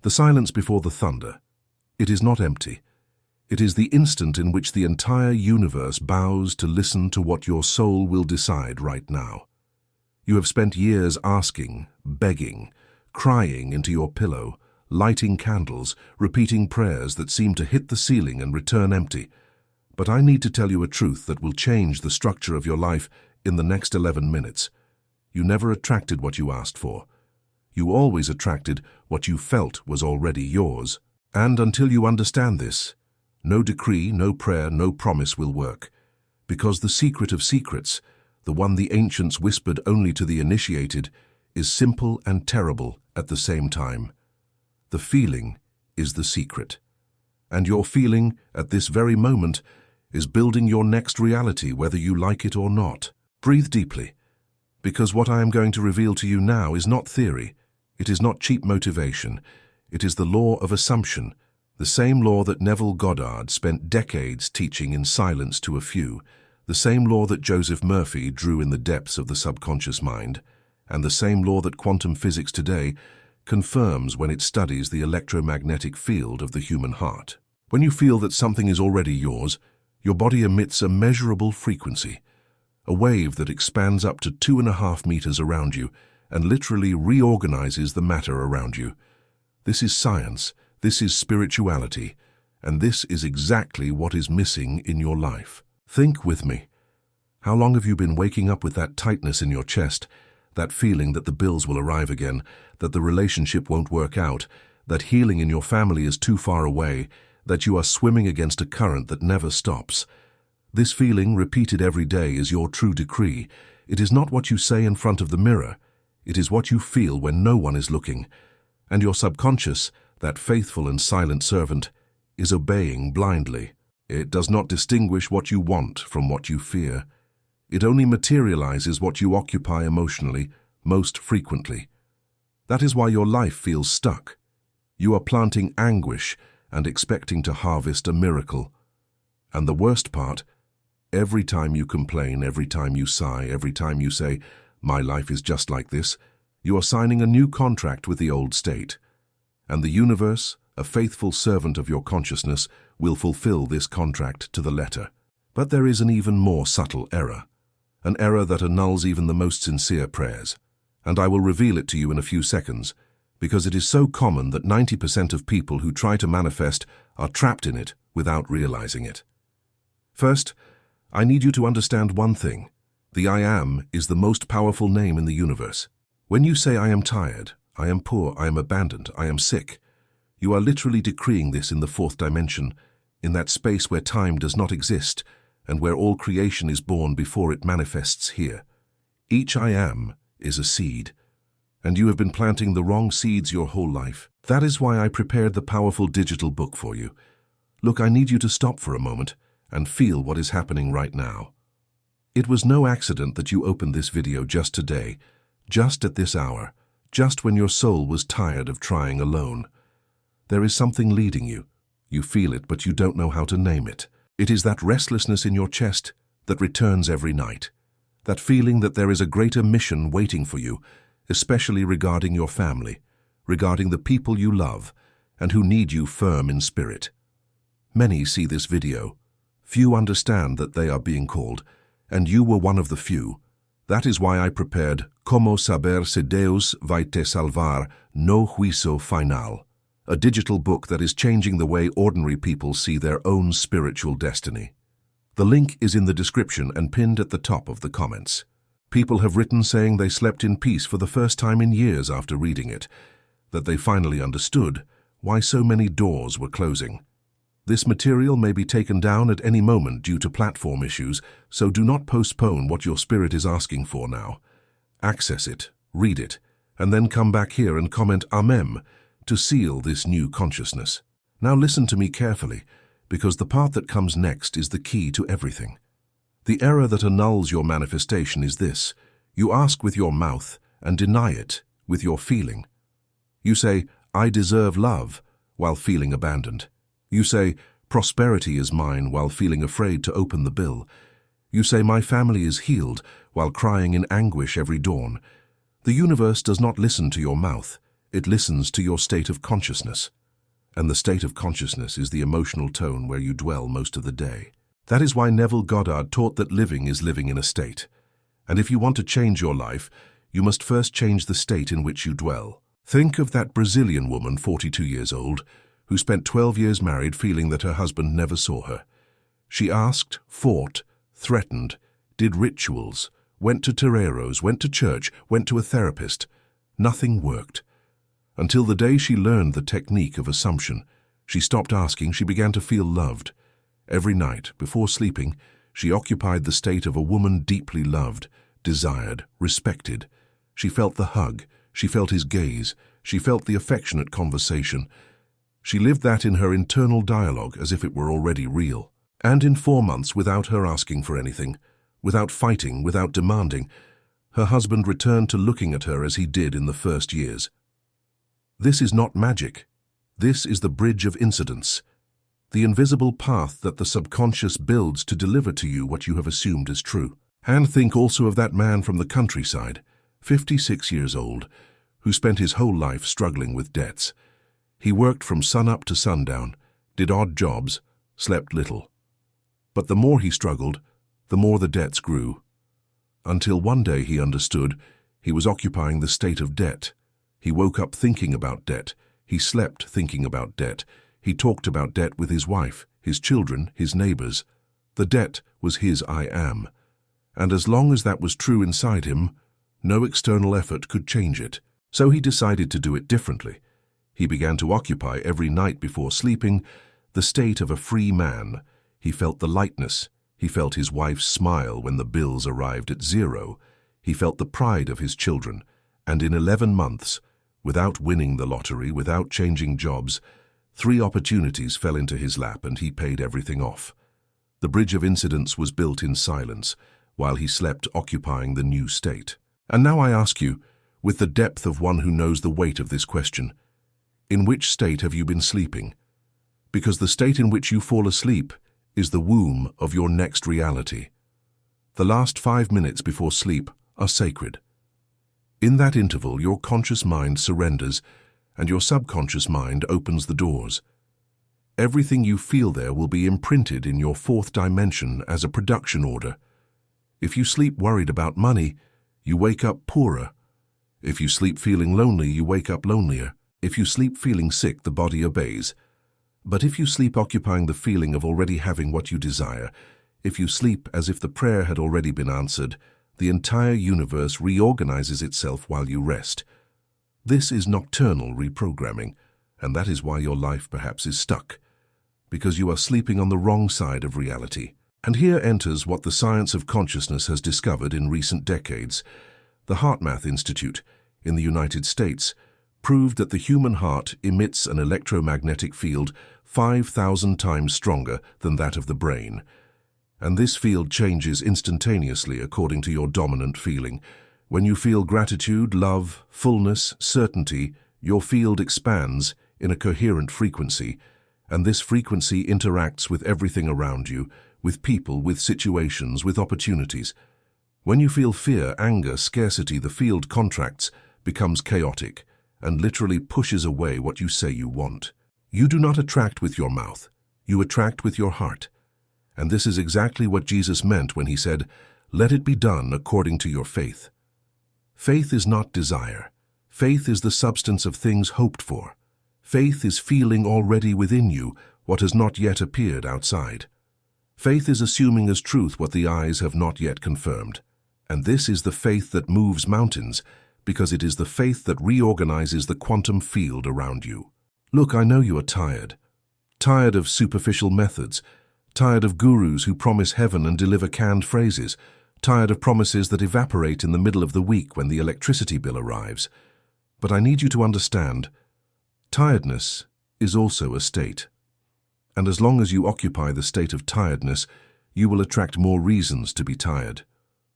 The silence before the thunder. It is not empty. It is the instant in which the entire universe bows to listen to what your soul will decide right now. You have spent years asking, begging, crying into your pillow, lighting candles, repeating prayers that seem to hit the ceiling and return empty. But I need to tell you a truth that will change the structure of your life in the next 11 minutes. You never attracted what you asked for. You always attracted what you felt was already yours. And until you understand this, no decree, no prayer, no promise will work. Because the secret of secrets, the one the ancients whispered only to the initiated, is simple and terrible at the same time. The feeling is the secret. And your feeling, at this very moment, is building your next reality, whether you like it or not. Breathe deeply, because what I am going to reveal to you now is not theory. It is not cheap motivation. It is the law of assumption, the same law that Neville Goddard spent decades teaching in silence to a few, the same law that Joseph Murphy drew in the depths of the subconscious mind, and the same law that quantum physics today confirms when it studies the electromagnetic field of the human heart. When you feel that something is already yours, your body emits a measurable frequency, a wave that expands up to 2.5 meters around you and literally reorganizes the matter around you. This is science, this is spirituality, and this is exactly what is missing in your life. Think with me. How long have you been waking up with that tightness in your chest, that feeling that the bills will arrive again, that the relationship won't work out, that healing in your family is too far away, that you are swimming against a current that never stops? This feeling, repeated every day, is your true decree. It is not what you say in front of the mirror. It is what you feel when no one is looking. And your subconscious, that faithful and silent servant, is obeying blindly. It does not distinguish what you want from what you fear. It only materializes what you occupy emotionally, most frequently. That is why your life feels stuck. You are planting anguish and expecting to harvest a miracle. And the worst part, every time you complain, every time you sigh, every time you say, "My life is just like this," you are signing a new contract with the old state. And the universe, a faithful servant of your consciousness, will fulfill this contract to the letter. But there is an even more subtle error, an error that annuls even the most sincere prayers. And I will reveal it to you in a few seconds, because it is so common that 90% of people who try to manifest are trapped in it without realizing it. First, I need you to understand one thing. The I Am is the most powerful name in the universe. When you say, "I am tired, I am poor, I am abandoned, I am sick," you are literally decreeing this in the fourth dimension, in that space where time does not exist and where all creation is born before it manifests here. Each I Am is a seed, and you have been planting the wrong seeds your whole life. That is why I prepared the powerful digital book for you. Look, I need you to stop for a moment and feel what is happening right now. It was no accident that you opened this video just today, just at this hour, just when your soul was tired of trying alone. There is something leading you. You feel it, but you don't know how to name it. It is that restlessness in your chest that returns every night. That feeling that there is a greater mission waiting for you, especially regarding your family, regarding the people you love, and who need you firm in spirit. Many see this video. Few understand that they are being called, and you were one of the few. That is why I prepared Como saber se Deus vai te salvar no juízo final, a digital book that is changing the way ordinary people see their own spiritual destiny. The link is in the description and pinned at the top of the comments. People have written saying they slept in peace for the first time in years after reading it, that they finally understood why so many doors were closing. This material may be taken down at any moment due to platform issues, so do not postpone what your spirit is asking for now. Access it, read it, and then come back here and comment Amen to seal this new consciousness. Now listen to me carefully, because the part that comes next is the key to everything. The error that annuls your manifestation is this: you ask with your mouth and deny it with your feeling. You say, "I deserve love," while feeling abandoned. You say, "Prosperity is mine," while feeling afraid to open the bill. You say, "My family is healed," while crying in anguish every dawn. The universe does not listen to your mouth. It listens to your state of consciousness. And the state of consciousness is the emotional tone where you dwell most of the day. That is why Neville Goddard taught that living is living in a state. And if you want to change your life, you must first change the state in which you dwell. Think of that Brazilian woman, 42 years old, who spent 12 years married feeling that her husband never saw her. She asked, fought, threatened, did rituals, went to toreros, went to church, went to a therapist. Nothing worked. Until the day she learned the technique of assumption, she stopped asking, she began to feel loved. Every night, before sleeping, she occupied the state of a woman deeply loved, desired, respected. She felt the hug, she felt his gaze, she felt the affectionate conversation. She lived that in her internal dialogue as if it were already real. And in 4 months, without her asking for anything, without fighting, without demanding, her husband returned to looking at her as he did in the first years. This is not magic. This is the bridge of incidence, the invisible path that the subconscious builds to deliver to you what you have assumed is true. And think also of that man from the countryside, 56 years old, who spent his whole life struggling with debts. He worked from sun-up to sundown, did odd jobs, slept little. But the more he struggled, the more the debts grew. Until one day he understood he was occupying the state of debt. He woke up thinking about debt. He slept thinking about debt. He talked about debt with his wife, his children, his neighbors. The debt was his I am. And as long as that was true inside him, no external effort could change it. So he decided to do it differently. He began to occupy every night before sleeping the state of a free man. He felt the lightness. He felt his wife's smile when the bills arrived at zero. He felt the pride of his children. And in 11 months, without winning the lottery, without changing jobs, 3 opportunities fell into his lap and he paid everything off. The bridge of incidence was built in silence, while he slept occupying the new state. And now I ask you, with the depth of one who knows the weight of this question, in which state have you been sleeping? Because the state in which you fall asleep is the womb of your next reality. The last 5 minutes before sleep are sacred. In that interval, your conscious mind surrenders and your subconscious mind opens the doors. Everything you feel there will be imprinted in your 4th dimension as a production order. If you sleep worried about money, you wake up poorer. If you sleep feeling lonely, you wake up lonelier. If you sleep feeling sick, the body obeys. But if you sleep occupying the feeling of already having what you desire, if you sleep as if the prayer had already been answered, the entire universe reorganizes itself while you rest. This is nocturnal reprogramming, and that is why your life perhaps is stuck, because you are sleeping on the wrong side of reality. And here enters what the science of consciousness has discovered in recent decades. The HeartMath Institute in the United States proved that the human heart emits an electromagnetic field 5,000 times stronger than that of the brain. And this field changes instantaneously according to your dominant feeling. When you feel gratitude, love, fullness, certainty, your field expands in a coherent frequency, and this frequency interacts with everything around you, with people, with situations, with opportunities. When you feel fear, anger, scarcity, the field contracts, becomes chaotic, and literally pushes away what you say you want. You do not attract with your mouth, you attract with your heart. And this is exactly what Jesus meant when he said, "Let it be done according to your faith." Faith is not desire. Faith is the substance of things hoped for. Faith is feeling already within you what has not yet appeared outside. Faith is assuming as truth what the eyes have not yet confirmed. And this is the faith that moves mountains, because it is the faith that reorganizes the quantum field around you. Look, I know you are tired. Tired of superficial methods. Tired of gurus who promise heaven and deliver canned phrases. Tired of promises that evaporate in the middle of the week when the electricity bill arrives. But I need you to understand, tiredness is also a state. And as long as you occupy the state of tiredness, you will attract more reasons to be tired.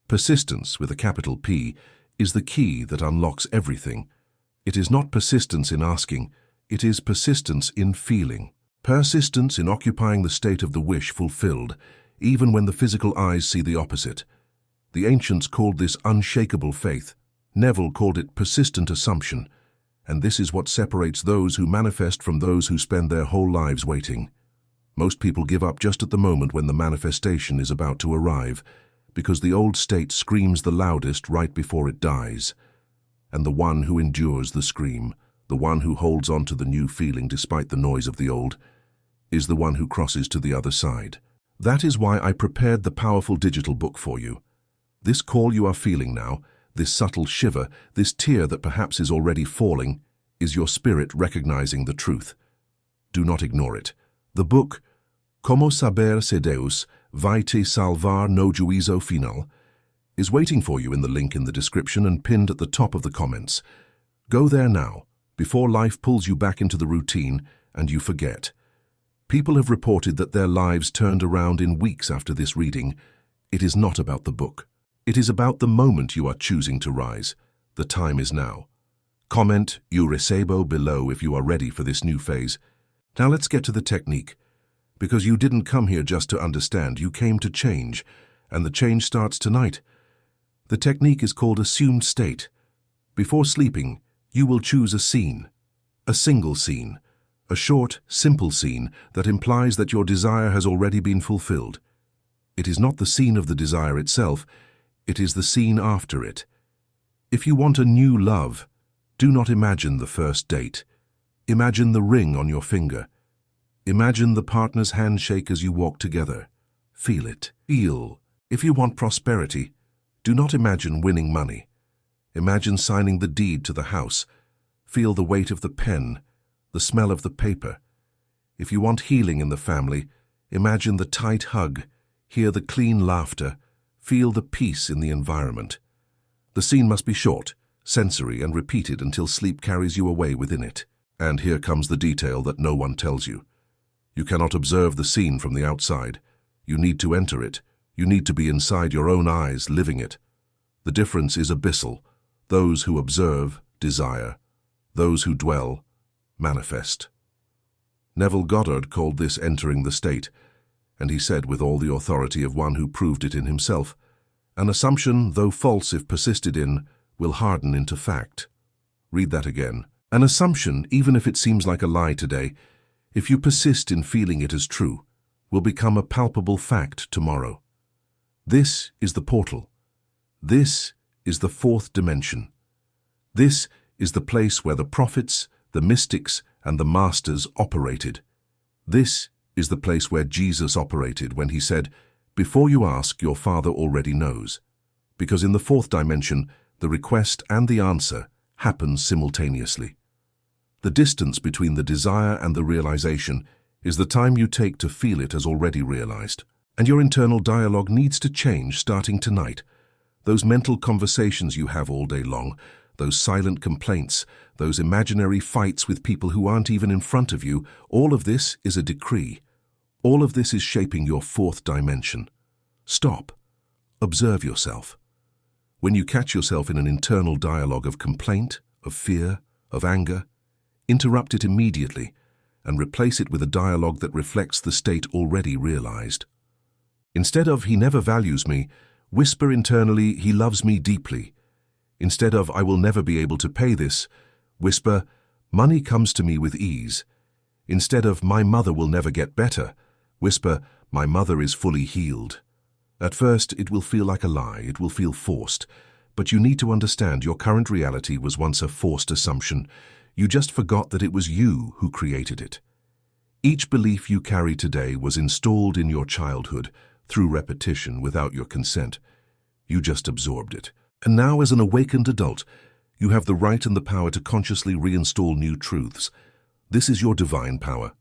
Persistence, with a capital P, is the key that unlocks everything. It is not persistence in asking, it is persistence in feeling. Persistence in occupying the state of the wish fulfilled, even when the physical eyes see the opposite. The ancients called this unshakable faith. Neville called it persistent assumption. And this is what separates those who manifest from those who spend their whole lives waiting. Most people give up just at the moment when the manifestation is about to arrive, because the old state screams the loudest right before it dies. And the one who endures the scream, the one who holds on to the new feeling despite the noise of the old, is the one who crosses to the other side. That is why I prepared the powerful digital book for you. This call you are feeling now, this subtle shiver, this tear that perhaps is already falling, is your spirit recognizing the truth. Do not ignore it. The book, Como Saber Se Deus Vai Te Salvar no Juízo Final, is waiting for you in the link in the description and pinned at the top of the comments. Go there now, before life pulls you back into the routine and you forget. People have reported that their lives turned around in weeks after this reading. It is not about the book. It is about the moment you are choosing to rise. The time is now. Comment "Eu recebo" below if you are ready for this new phase. Now let's get to the technique. Because you didn't come here just to understand, you came to change, and the change starts tonight. The technique is called assumed state. Before sleeping, you will choose a scene, a single scene, a short, simple scene that implies that your desire has already been fulfilled. It is not the scene of the desire itself, it is the scene after it. If you want a new love, do not imagine the first date. Imagine the ring on your finger. Imagine the partner's handshake as you walk together. Feel it. Feel. If you want prosperity, do not imagine winning money. Imagine signing the deed to the house. Feel the weight of the pen, the smell of the paper. If you want healing in the family, imagine the tight hug, hear the clean laughter, feel the peace in the environment. The scene must be short, sensory, and repeated until sleep carries you away within it. And here comes the detail that no one tells you. You cannot observe the scene from the outside. You need to enter it. You need to be inside your own eyes, living it. The difference is abyssal. Those who observe, desire. Those who dwell, manifest. Neville Goddard called this entering the state, and he said with all the authority of one who proved it in himself, an assumption, though false if persisted in, will harden into fact. Read that again. An assumption, even if it seems like a lie today, if you persist in feeling it as true, will become a palpable fact tomorrow. This is the portal. This is the fourth dimension. This is the place where the prophets, the mystics, and the masters operated. This is the place where Jesus operated when he said, "Before you ask, your Father already knows." Because in the fourth dimension, the request and the answer happen simultaneously. The distance between the desire and the realization is the time you take to feel it as already realized. And your internal dialogue needs to change starting tonight. Those mental conversations you have all day long, those silent complaints, those imaginary fights with people who aren't even in front of you, all of this is a decree. All of this is shaping your fourth dimension. Stop. Observe yourself. When you catch yourself in an internal dialogue of complaint, of fear, of anger, interrupt it immediately and replace it with a dialogue that reflects the state already realized. Instead of "he never values me," whisper internally, "he loves me deeply." Instead of "I will never be able to pay this," whisper, "money comes to me with ease." Instead of "my mother will never get better," whisper, "my mother is fully healed." At first, it will feel like a lie, it will feel forced, but you need to understand your current reality was once a forced assumption. You just forgot that it was you who created it. Each belief you carry today was installed in your childhood through repetition without your consent. You just absorbed it. And now, as an awakened adult, you have the right and the power to consciously reinstall new truths. This is your divine power.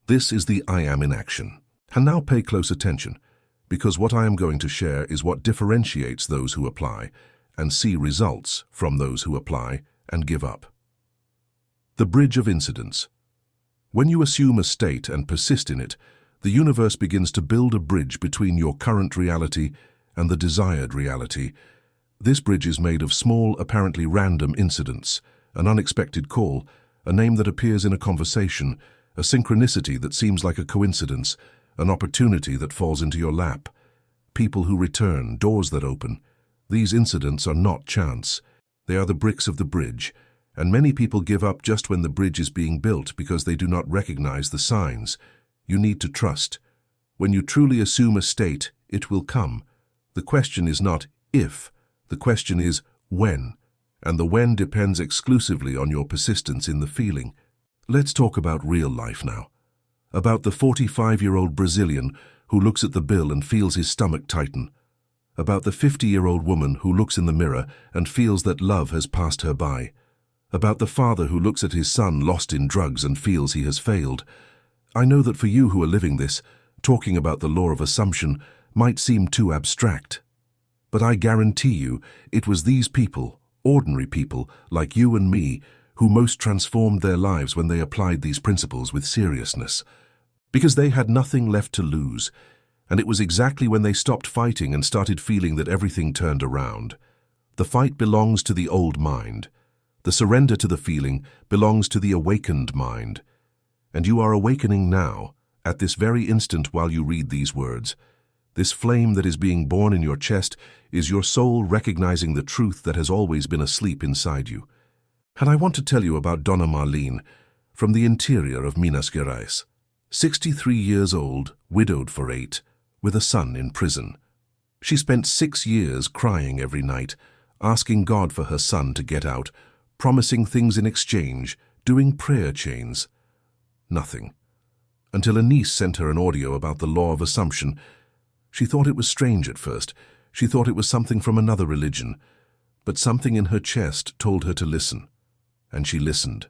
This is the I Am in action. And now pay close attention, because what I am going to share is what differentiates those who apply and see results from those who apply and give up. The bridge of incidents. When you assume a state and persist in it, the universe begins to build a bridge between your current reality and the desired reality. This bridge is made of small, apparently random incidents, an unexpected call, a name that appears in a conversation, a synchronicity that seems like a coincidence, an opportunity that falls into your lap, people who return, doors that open. These incidents are not chance. They are the bricks of the bridge, And many people give up just when the bridge is being built because they do not recognize the signs. You need to trust. When you truly assume a state, it will come. The question is not if, the question is when. And the when depends exclusively on your persistence in the feeling. Let's talk about real life now. About the 45-year-old Brazilian who looks at the bill and feels his stomach tighten. About the 50-year-old woman who looks in the mirror and feels that love has passed her by. About the father who looks at his son lost in drugs and feels he has failed. I know that for you who are living this, talking about the law of assumption might seem too abstract. But I guarantee you, it was these people, ordinary people like you and me, who most transformed their lives when they applied these principles with seriousness. Because they had nothing left to lose, and it was exactly when they stopped fighting and started feeling that everything turned around. The fight belongs to the old mind. The surrender to the feeling belongs to the awakened mind. And you are awakening now, at this very instant while you read these words. This flame that is being born in your chest is your soul recognizing the truth that has always been asleep inside you. And I want to tell you about Dona Marlene, from the interior of Minas Gerais. 63 years old, widowed for 8, with a son in prison. She spent 6 years crying every night, asking God for her son to get out, promising things in exchange, doing prayer chains. Nothing. Until a niece sent her an audio about the law of assumption. She thought it was strange at first. She thought it was something from another religion. But something in her chest told her to listen. And she listened.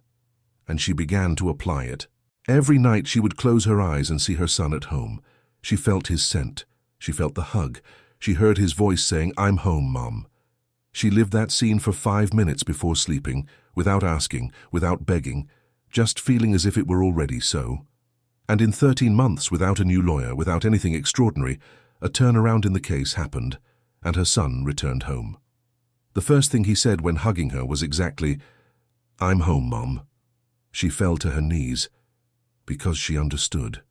And she began to apply it. Every night she would close her eyes and see her son at home. She felt his scent. She felt the hug. She heard his voice saying, "I'm home, Mom." She lived that scene for 5 minutes before sleeping, without asking, without begging, just feeling as if it were already so. And in 13 months, without a new lawyer, without anything extraordinary, a turnaround in the case happened, and her son returned home. The first thing he said when hugging her was exactly, "I'm home, Mom." She fell to her knees, because she understood.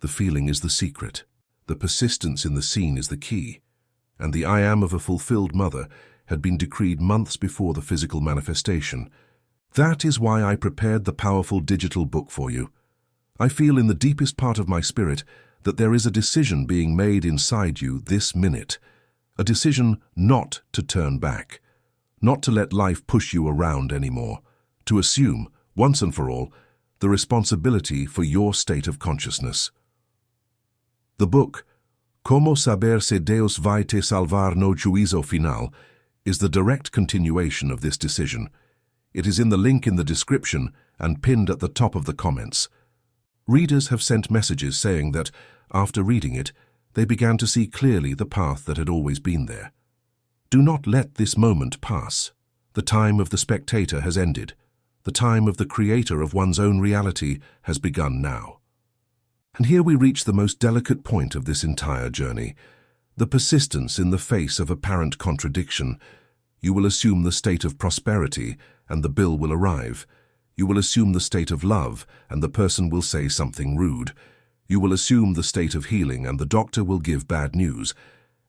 The feeling is the secret. The persistence in the scene is the key. And the I am of a fulfilled mother had been decreed months before the physical manifestation. That is why I prepared the powerful digital book for you. I feel in the deepest part of my spirit that there is a decision being made inside you this minute. A decision not to turn back, not to let life push you around anymore, to assume, once and for all, the responsibility for your state of consciousness. The book, Como Saber Se Deus Vai Te Salvar no Juízo Final, is the direct continuation of this decision. It is in the link in the description and pinned at the top of the comments. Readers have sent messages saying that, after reading it, they began to see clearly the path that had always been there. Do not let this moment pass. The time of the spectator has ended. The time of the creator of one's own reality has begun now. And here we reach the most delicate point of this entire journey, the persistence in the face of apparent contradiction. You will assume the state of prosperity, and the bill will arrive. You will assume the state of love, and the person will say something rude. You will assume the state of healing, and the doctor will give bad news.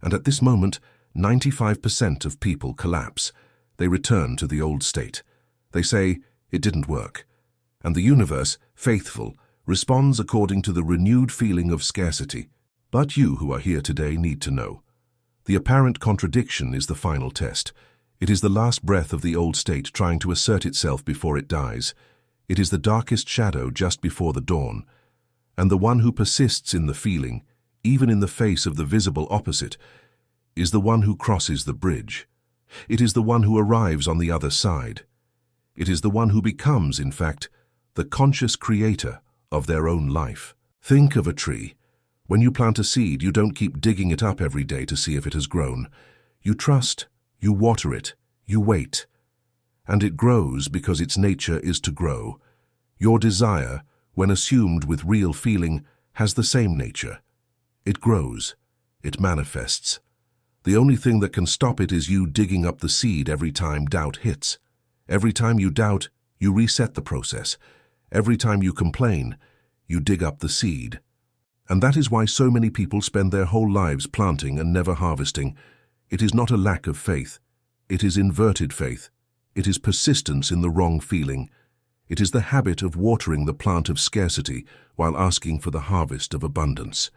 And at this moment, 95% of people collapse. They return to the old state. They say, "It didn't work." And the universe, faithful, responds according to the renewed feeling of scarcity. But you who are here today need to know. The apparent contradiction is the final test. It is the last breath of the old state trying to assert itself before it dies. It is the darkest shadow just before the dawn. And the one who persists in the feeling, even in the face of the visible opposite, is the one who crosses the bridge. It is the one who arrives on the other side. It is the one who becomes, in fact, the conscious creator of their own life. Think of a tree. When you plant a seed, you don't keep digging it up every day to see if it has grown. You trust, you water it, you wait. And it grows because its nature is to grow. Your desire, when assumed with real feeling, has the same nature. It grows. It manifests. The only thing that can stop it is you digging up the seed every time doubt hits. Every time you doubt, you reset the process. Every time you complain, you dig up the seed. And that is why so many people spend their whole lives planting and never harvesting. It is not a lack of faith. It is inverted faith. It is persistence in the wrong feeling. It is the habit of watering the plant of scarcity while asking for the harvest of abundance.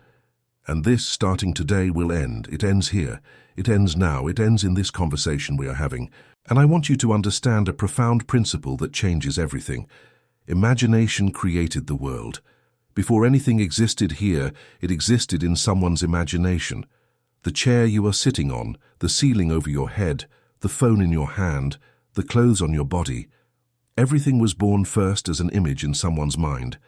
And this, starting today, will end. It ends here. It ends now. It ends in this conversation we are having. And I want you to understand a profound principle that changes everything. Imagination created the world. Before anything existed here, it existed in someone's imagination. The chair you are sitting on, the ceiling over your head, the phone in your hand, the clothes on your body, everything was born first as an image in someone's mind.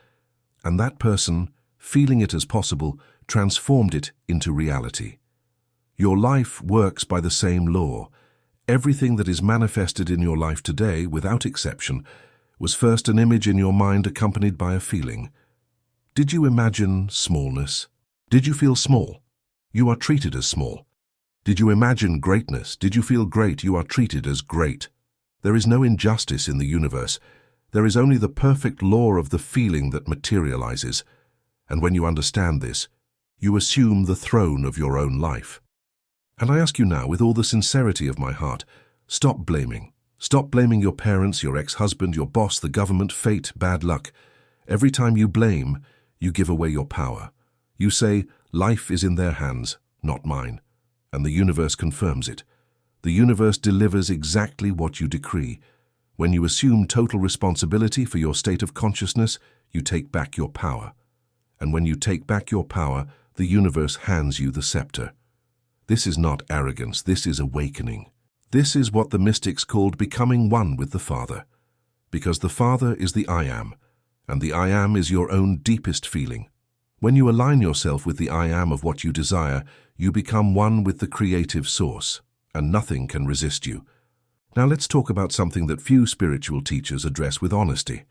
And that person, feeling it as possible, transformed it into reality. Your life works by the same law. Everything that is manifested in your life today, without exception, was first an image in your mind accompanied by a feeling. Did you imagine smallness? Did you feel small? You are treated as small. Did you imagine greatness? Did you feel great? You are treated as great. There is no injustice in the universe. There is only the perfect law of the feeling that materializes. And when you understand this, you assume the throne of your own life. And I ask you now, with all the sincerity of my heart, stop blaming. Stop blaming your parents, your ex-husband, your boss, the government, fate, bad luck. Every time you blame, you give away your power. You say, life is in their hands, not mine. And the universe confirms it. The universe delivers exactly what you decree. When you assume total responsibility for your state of consciousness, you take back your power. And when you take back your power, the universe hands you the scepter. This is not arrogance, this is awakening. This is what the mystics called becoming one with the Father. Because the Father is the I Am, and the I Am is your own deepest feeling. When you align yourself with the I Am of what you desire, you become one with the creative source, and nothing can resist you. Now let's talk about something that few spiritual teachers address with honesty.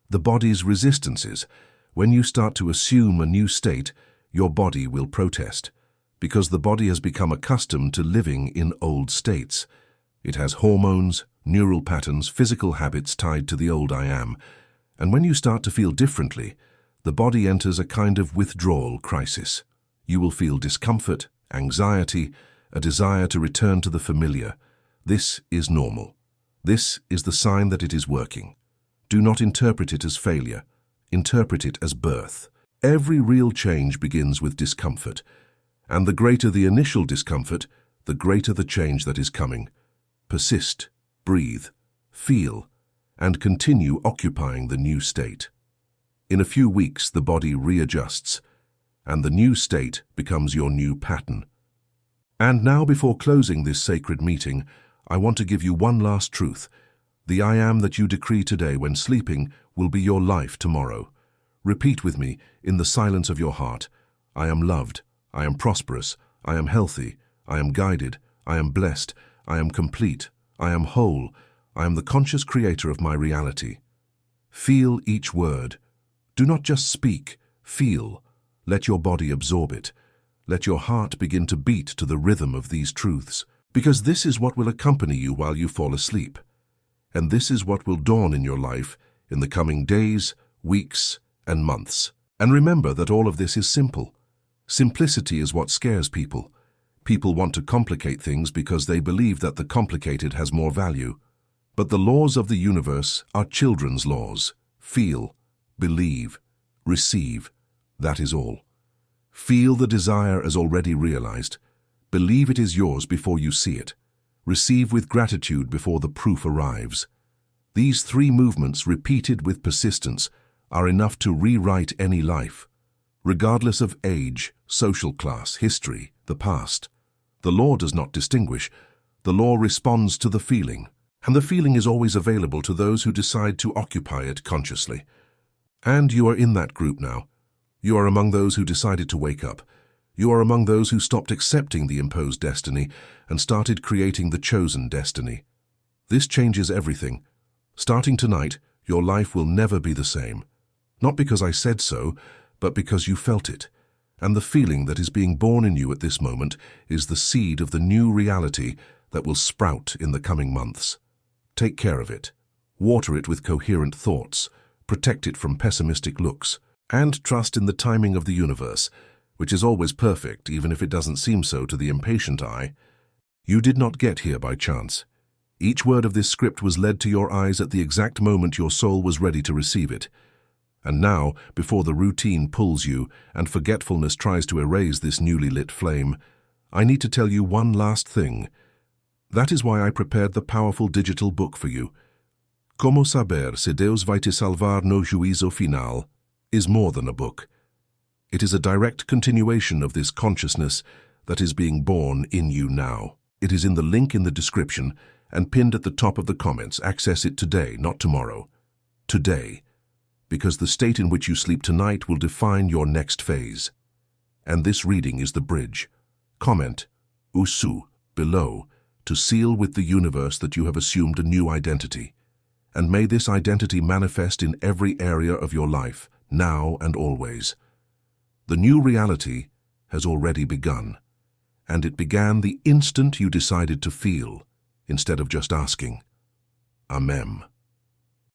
The body's resistances. When you start to assume a new state, your body will protest, because the body has become accustomed to living in old states. It has hormones, neural patterns, physical habits tied to the old I Am. And when you start to feel differently, the body enters a kind of withdrawal crisis. You will feel discomfort, anxiety, a desire to return to the familiar. This is normal. This is the sign that it is working. Do not interpret it as failure. Interpret it as birth. Every real change begins with discomfort. And the greater the initial discomfort, the greater the change that is coming. Persist, breathe, feel, and continue occupying the new state. In a few weeks, the body readjusts, and the new state becomes your new pattern. And now, before closing this sacred meeting, I want to give you one last truth. The I Am that you decree today when sleeping will be your life tomorrow. Repeat with me, in the silence of your heart, I am loved, I am prosperous, I am healthy, I am guided, I am blessed, I am complete, I am whole, I am the conscious creator of my reality. Feel each word. Do not just speak, feel. Let your body absorb it. Let your heart begin to beat to the rhythm of these truths, because this is what will accompany you while you fall asleep. And this is what will dawn in your life in the coming days, weeks, and months. And remember that all of this is simple. Simplicity is what scares people. People want to complicate things because they believe that the complicated has more value. But the laws of the universe are children's laws. Feel, believe, receive. That is all. Feel the desire as already realized. Believe it is yours before you see it. Receive with gratitude before the proof arrives. These three movements, repeated with persistence, are enough to rewrite any life, regardless of age, social class, history, the past. The law does not distinguish. The law responds to the feeling, and the feeling is always available to those who decide to occupy it consciously. And you are in that group now. You are among those who decided to wake up. You are among those who stopped accepting the imposed destiny and started creating the chosen destiny. This changes everything. Starting tonight, your life will never be the same. Not because I said so, but because you felt it. And the feeling that is being born in you at this moment is the seed of the new reality that will sprout in the coming months. Take care of it. Water it with coherent thoughts. Protect it from pessimistic looks. And trust in the timing of the universe, which is always perfect, even if it doesn't seem so to the impatient eye. You did not get here by chance. Each word of this script was led to your eyes at the exact moment your soul was ready to receive it. And now, before the routine pulls you and forgetfulness tries to erase this newly lit flame, I need to tell you one last thing. That is why I prepared the powerful digital book for you. Como saber se Deus vai te salvar no juízo final is more than a book. It is a direct continuation of this consciousness that is being born in you now. It is in the link in the description and pinned at the top of the comments. Access it today, not tomorrow. Today. Because the state in which you sleep tonight will define your next phase. And this reading is the bridge. Comment, Usu, below, to seal with the universe that you have assumed a new identity. And may this identity manifest in every area of your life, now and always. The new reality has already begun, and it began the instant you decided to feel, instead of just asking. Amen.